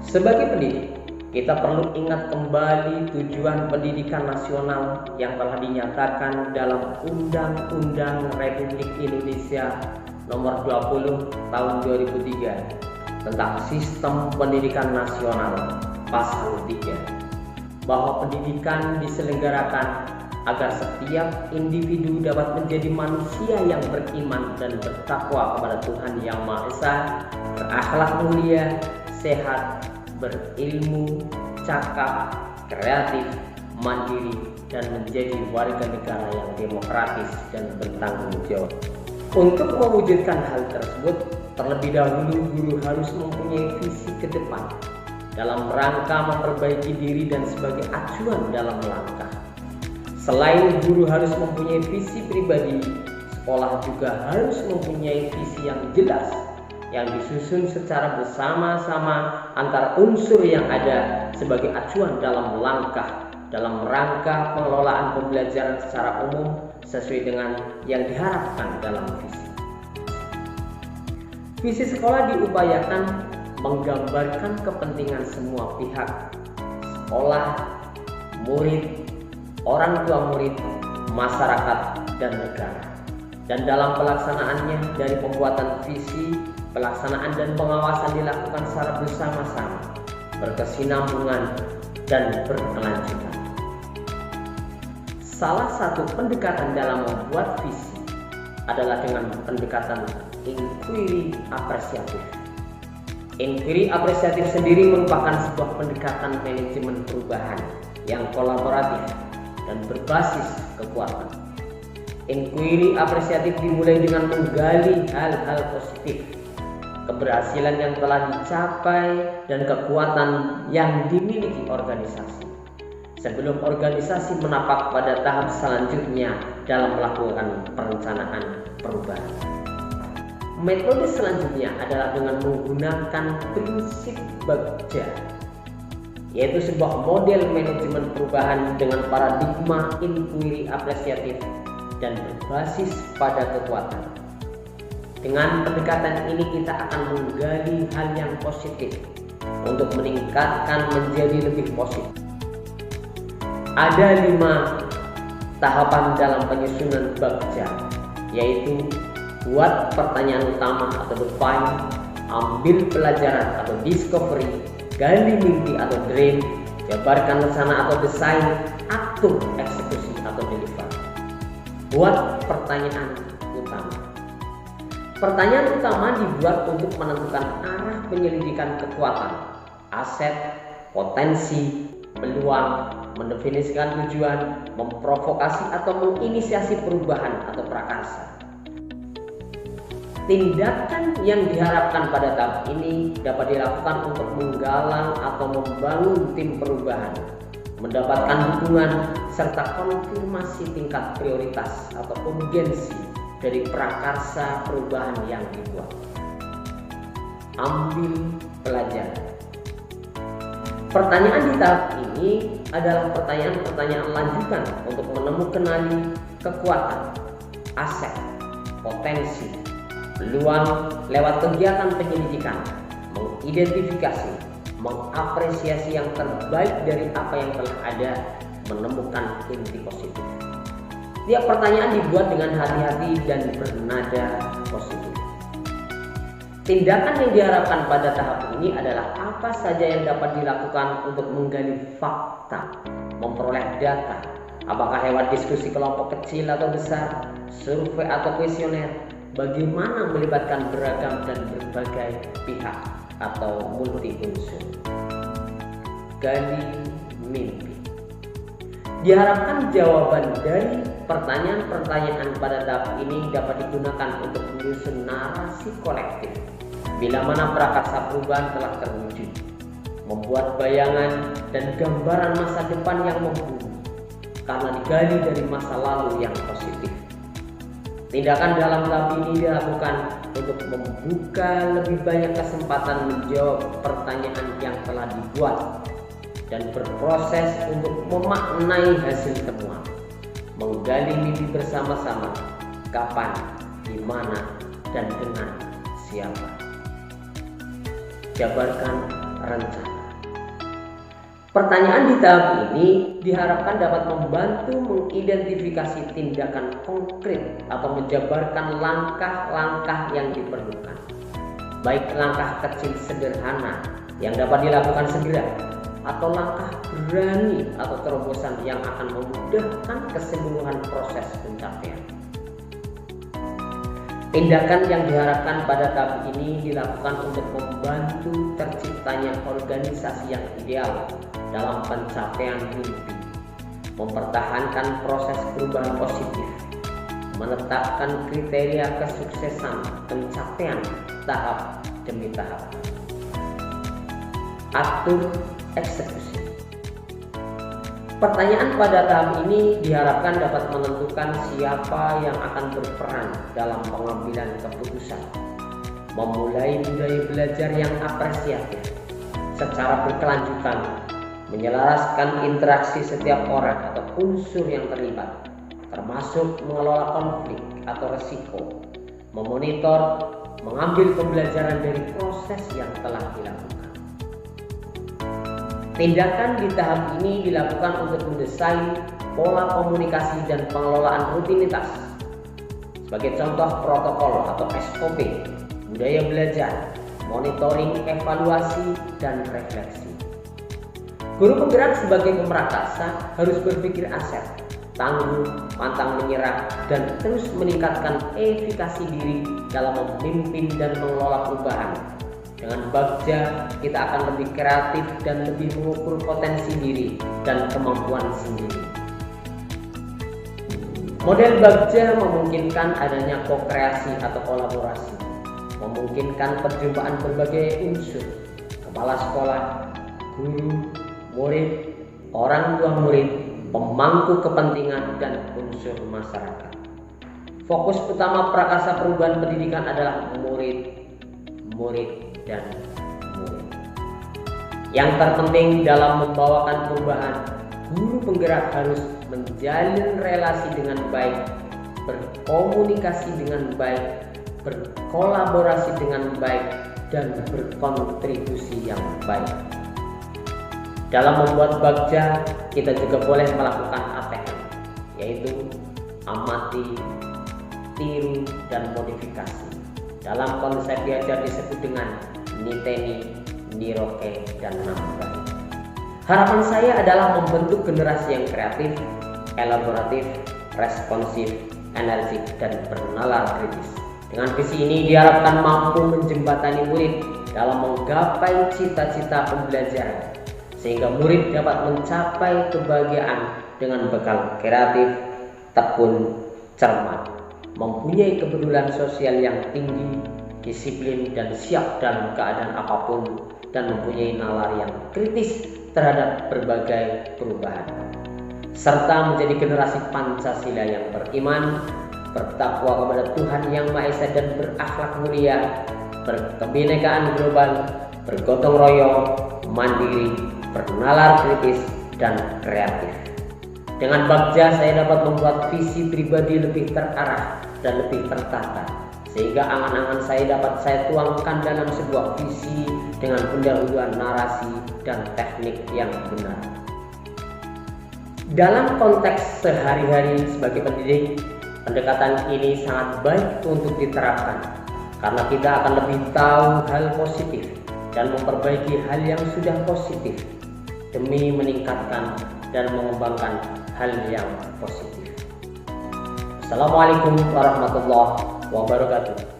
Sebagai pendidik, kita perlu ingat kembali tujuan pendidikan nasional yang telah dinyatakan dalam Undang-Undang Republik Indonesia Nomor 20 Tahun 2003 tentang Sistem Pendidikan Nasional Pasal 3, bahwa pendidikan diselenggarakan agar setiap individu dapat menjadi manusia yang beriman dan bertakwa kepada Tuhan Yang Maha Esa, berakhlak mulia, sehat, berilmu, cakap, kreatif, mandiri, dan menjadi warga negara yang demokratis dan bertanggung jawab. Untuk mewujudkan hal tersebut, terlebih dahulu guru harus mempunyai visi ke depan dalam rangka memperbaiki diri dan sebagai acuan dalam langkah. Selain guru harus mempunyai visi pribadi, sekolah juga harus mempunyai visi yang jelas yang disusun secara bersama-sama antar unsur yang ada sebagai acuan dalam langkah dalam rangka pengelolaan pembelajaran secara umum sesuai dengan yang diharapkan dalam visi. Visi sekolah diupayakan menggambarkan kepentingan semua pihak, sekolah, murid, orang tua murid, masyarakat, dan negara. Dan dalam pelaksanaannya, dari pembuatan visi, pelaksanaan dan pengawasan dilakukan secara bersama-sama, berkesinambungan, dan berkelanjutan. Salah satu pendekatan dalam membuat visi adalah dengan pendekatan inquiry apresiatif. Inquiry apresiatif sendiri merupakan sebuah pendekatan manajemen perubahan yang kolaboratif dan berbasis kekuatan. Inquiry apresiatif dimulai dengan menggali hal-hal positif, keberhasilan yang telah dicapai, dan kekuatan yang dimiliki organisasi, sebelum organisasi menapak pada tahap selanjutnya dalam melakukan perencanaan perubahan. Metode selanjutnya adalah dengan menggunakan prinsip Bagja, yaitu sebuah model manajemen perubahan dengan paradigma inquiry apresiatif dan berbasis pada kekuatan. Dengan pendekatan ini kita akan menggali hal yang positif untuk meningkatkan menjadi lebih positif. Ada 5 tahapan dalam penyusunan Bagja, yaitu buat pertanyaan utama atau define, ambil pelajaran atau discovery, gali mimpi atau dream, jabarkan rencana atau desain, atur eksekusi atau deliver. Buat pertanyaan utama. Pertanyaan utama dibuat untuk menentukan arah penyelidikan kekuatan, aset, potensi, peluang, mendefinisikan tujuan, memprovokasi atau menginisiasi perubahan atau prakarsa. Tindakan yang diharapkan pada tahap ini dapat dilakukan untuk menggalang atau membangun tim perubahan, mendapatkan dukungan, serta konfirmasi tingkat prioritas atau urgensi dari prakarsa perubahan yang dibuat. Ambil pelajaran. Pertanyaan di tahap ini adalah pertanyaan-pertanyaan lanjutan untuk menemukan kekuatan, aset, potensi, peluang lewat kegiatan penyelidikan, mengidentifikasi, mengapresiasi yang terbaik dari apa yang telah ada, menemukan inti positif. Tiap pertanyaan dibuat dengan hati-hati dan bernada positif. Tindakan yang diharapkan pada tahap ini adalah apa saja yang dapat dilakukan untuk menggali fakta, memperoleh data, apakah lewat diskusi kelompok kecil atau besar, survei atau kuesioner, bagaimana melibatkan beragam dan berbagai pihak atau multi unsur. Gali mimpi. Diharapkan jawaban dari pertanyaan-pertanyaan pada tahap ini dapat digunakan untuk menyusun narasi kolektif bila mana prakarsa perubahan telah terwujud, membuat bayangan dan gambaran masa depan yang membunuh karena digali dari masa lalu yang positif. Tindakan dalam tahap ini dilakukan untuk membuka lebih banyak kesempatan menjawab pertanyaan yang telah dibuat dan berproses untuk memaknai hasil temuan, menggali mimpi bersama-sama, kapan, di mana, dan dengan siapa. Jabarkan rencana. Pertanyaan di tahap ini diharapkan dapat membantu mengidentifikasi tindakan konkret atau menjabarkan langkah-langkah yang diperlukan, baik langkah kecil sederhana yang dapat dilakukan segera, atau langkah berani atau terobosan yang akan memudahkan keseluruhan proses pencapaian. Tindakan yang diharapkan pada tahap ini dilakukan untuk membantu terciptanya organisasi yang ideal dalam pencapaian mimpi, mempertahankan proses perubahan positif, menetapkan kriteria kesuksesan pencapaian tahap demi tahap, atur eksekusi. Pertanyaan pada tahap ini diharapkan dapat menentukan siapa yang akan berperan dalam pengambilan keputusan, memulai budaya belajar yang apresiatif secara berkelanjutan, menyelaraskan interaksi setiap orang atau unsur yang terlibat, termasuk mengelola konflik atau resiko, memonitor, mengambil pembelajaran dari proses yang telah dilakukan. Tindakan di tahap ini dilakukan untuk mendesain pola komunikasi dan pengelolaan rutinitas. Sebagai contoh protokol atau SOP, budaya belajar, monitoring, evaluasi, dan refleksi. Guru penggerak sebagai pemrakasa harus berpikir aset, tangguh, pantang menyerah, dan terus meningkatkan efikasi diri dalam memimpin dan mengelola perubahan. Dengan Bagja, kita akan lebih kreatif dan lebih mengukur potensi diri dan kemampuan sendiri. Model Bagja memungkinkan adanya ko-kreasi atau kolaborasi, memungkinkan perjumpaan berbagai unsur, kepala sekolah, guru, murid, orang tua murid, pemangku kepentingan, dan unsur masyarakat. Fokus utama Prakasa Perubahan Pendidikan adalah murid, dan murid. Yang terpenting dalam membawakan perubahan, guru penggerak harus menjalin relasi dengan baik, berkomunikasi dengan baik, berkolaborasi dengan baik, dan berkontribusi yang baik. Dalam membuat Bagja, kita juga boleh melakukan ATM, yaitu amati, tiru, dan modifikasi. Dalam konsep belajar disebut dengan niteni, niroke, dan nambah. Harapan saya adalah membentuk generasi yang kreatif, elaboratif, responsif, energik, dan bernalar kritis. Dengan visi ini diharapkan mampu menjembatani murid dalam menggapai cita-cita pembelajaran, sehingga murid dapat mencapai kebahagiaan dengan bekal kreatif, tekun, cermat, mempunyai kepedulian sosial yang tinggi, disiplin, dan siap dalam keadaan apapun, dan mempunyai nalar yang kritis terhadap berbagai perubahan, serta menjadi generasi Pancasila yang beriman, bertakwa kepada Tuhan Yang Maha Esa, dan berakhlak mulia, berkebinekaan global, bergotong royong, mandiri, bernalar kritis, dan kreatif. Dengan Bagja, saya dapat membuat visi pribadi lebih terarah dan lebih tertata, sehingga angan-angan saya dapat saya tuangkan dalam sebuah visi dengan pendahuluan narasi dan teknik yang benar. Dalam konteks sehari-hari sebagai pendidik, pendekatan ini sangat baik untuk diterapkan, karena kita akan lebih tahu hal positif dan memperbaiki hal yang sudah positif demi meningkatkan dan mengembangkan hal yang positif. Assalamualaikum warahmatullahi wabarakatuh.